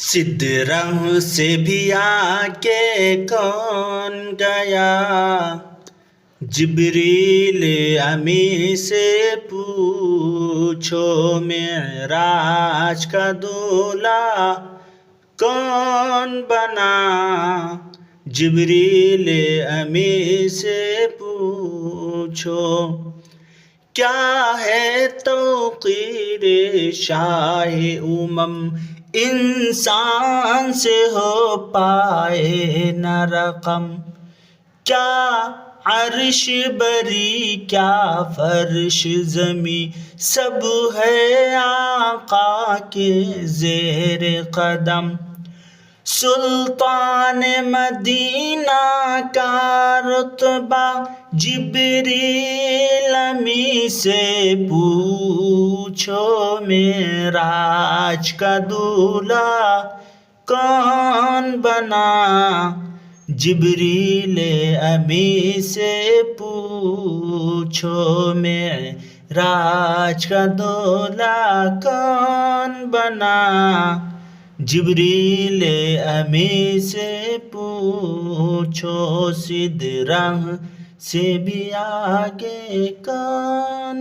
सिदरह से भी आके कौन गया, जिब्रील अमी से पूछो मेराज का दूल्हा कौन बना। जिब्रील अमी से पूछो क्या है तौक़ीर शाह उमम, इंसान से हो पाए न रकम। क्या अर्श बरी क्या फर्श ज़मी, सब है आका के ज़ेर कदम। सुल्तान मदीना का रुतबा, जिब्रील अमी से पूछो मेराज का दूल्हा कौन बना। जिब्रील अमी से पूछो मेराज का दूल्हा कौन बना। जिब्रील अमी से पूछो सिदरह से भी आगे कौन